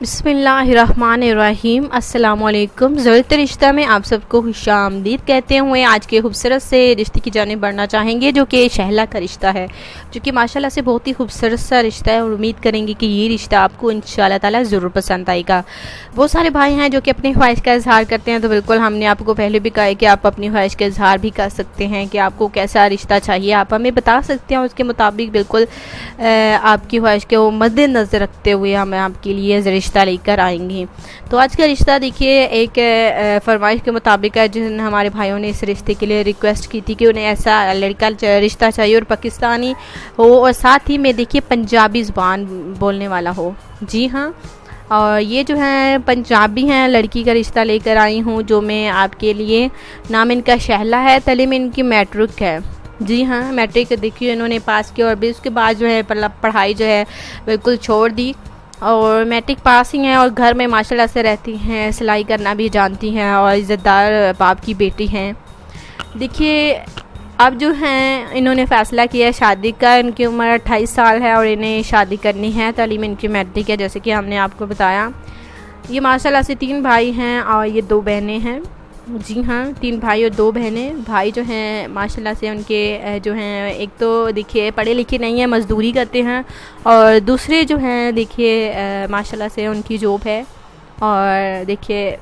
बिस्मिल्लाहिर्रहमानिर्रहीम। अस्सलामुअलैकुम। ज़रूरत रिश्ता में आप सबको खुशामदीद कहते हुए आज के खूबसूरत से रिश्ते की जानिब बढ़ना चाहेंगे, जो कि शहला का रिश्ता है, जो कि माशाल्लाह से बहुत ही खूबसूरत सा रिश्ता है और उम्मीद करेंगे कि ये रिश्ता आपको इंशाल्लाह ताला ज़रूर पसंद आएगा। बहुत सारे भाई हैं जो कि अपनी ख्वाहिश का इजहार करते हैं, तो बिल्कुल हमने आपको पहले भी कहा है कि आप अपनी ख्वाहिश का इजहार भी कर सकते हैं कि आपको कैसा रिश्ता चाहिए, आप हमें बता सकते हैं। उसके मुताबिक बिल्कुल आपकी ख्वाहिश के वो मद्देनज़र रखते हुए हम आपके लिए रिश्ता लेकर आएंगे। तो आज का रिश्ता देखिए एक फरमाइश के मुताबिक है, जिन हमारे भाइयों ने इस रिश्ते के लिए रिक्वेस्ट की थी कि उन्हें ऐसा लड़का रिश्ता चाहिए और पाकिस्तानी हो और साथ ही में देखिए पंजाबी ज़ुबान बोलने वाला हो। जी हाँ, और ये जो है पंजाबी हैं, लड़की का रिश्ता लेकर आई हूँ जो मैं आपके लिए। नाम इनका शहला है, तलीम इनकी मैट्रिक है। जी हाँ, मैट्रिक देखिए इन्होंने पास किया और भी उसके बाद जो है पढ़ाई जो है बिल्कुल छोड़ दी और मैट्रिक पास ही हैं और घर में माशाल्लाह से रहती हैं, सिलाई करना भी जानती हैं और इज़्ज़तदार बाप की बेटी हैं। देखिए अब जो हैं इन्होंने फ़ैसला किया है शादी का। इनकी उम्र 28 साल है और इन्हें शादी करनी है। तालीम इनकी मैट्रिक है, जैसे कि हमने आपको बताया। ये माशाल्लाह से 3 भाई हैं और ये 2 बहनें हैं। जी हाँ, 3 भाई और 2 बहनें। भाई जो हैं माशाल्लाह से उनके जो हैं, एक तो देखिए पढ़े लिखे नहीं हैं, मज़दूरी करते हैं, और दूसरे जो हैं देखिए माशाल्लाह से उनकी जॉब है। और देखिए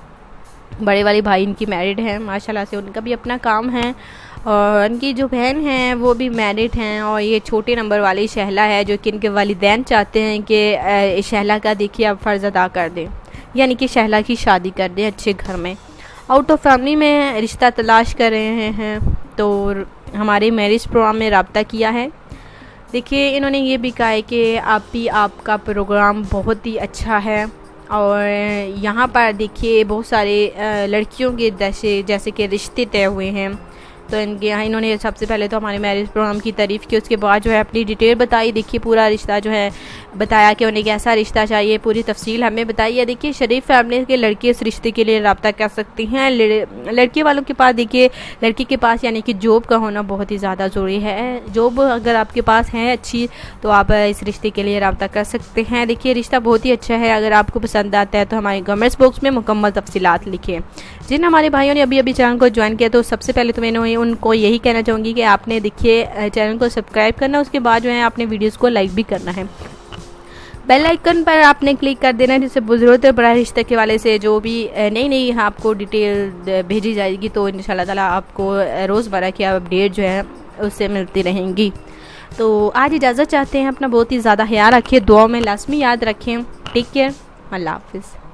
बड़े वाले भाई इनकी मैरिड हैं, माशाल्लाह से उनका भी अपना काम है, और उनकी जो बहन हैं वो भी मैरिड हैं। और ये छोटे नंबर वाली शहला है जो कि इनके वालिदैन चाहते हैं कि शहला का देखिए अब फ़र्ज़ अदा कर दें, यानी कि शहला की शादी कर दें अच्छे घर में। आउट ऑफ फैमिली में रिश्ता तलाश कर रहे हैं, तो हमारे मैरिज प्रोग्राम में रब्ता किया है। देखिए इन्होंने ये भी कहा है कि आपका प्रोग्राम बहुत ही अच्छा है और यहाँ पर देखिए बहुत सारे लड़कियों के जैसे कि रिश्ते तय हुए हैं। तो इनके यहाँ इन्होंने सबसे पहले तो हमारे मैरिज प्रोग्राम की तारीफ़ की, उसके बाद जो है अपनी डिटेल बताई। देखिए पूरा रिश्ता जो है बताया कि उन्हें कैसा रिश्ता चाहिए, पूरी तफसील हमें बताई है। देखिए शरीफ फैमिली के लड़के इस रिश्ते के लिए रब्ता कर सकती हैं। लड़के वालों के पास देखिए लड़की के पास यानी कि जॉब का होना बहुत ही ज़्यादा ज़रूरी है। जॉब अगर आपके पास है अच्छी तो आप इस रिश्ते के लिए रब्ता कर सकते हैं। देखिए रिश्ता बहुत ही अच्छा है, अगर आपको पसंद आता है तो हमारे कमेंट्स बॉक्स में मुकम्मल तफसीलात लिखें। जिन हमारे भाइयों ने अभी चैनल को ज्वाइन किया तो सबसे पहले तो मैंने उनको यही कहना चाहूँगी कि आपने देखिए चैनल को सब्सक्राइब करना, उसके बाद जो है आपने वीडियोस को लाइक भी करना है। बेल आइकन पर आपने क्लिक कर देना है, जिससे बुजुर्ग बड़ा रिश्ते के वाले से जो भी नई आपको डिटेल भेजी जाएगी तो इंशाल्लाह ताला आपको रोज़मर्रा की अपडेट जो है उससे मिलती रहेंगी। तो आज इजाज़त चाहते हैं, अपना बहुत ही ज़्यादा ख्याल रखिए, दुआ में लाजमी याद रखें। टेक केयर, अल्लाह हाफिज़।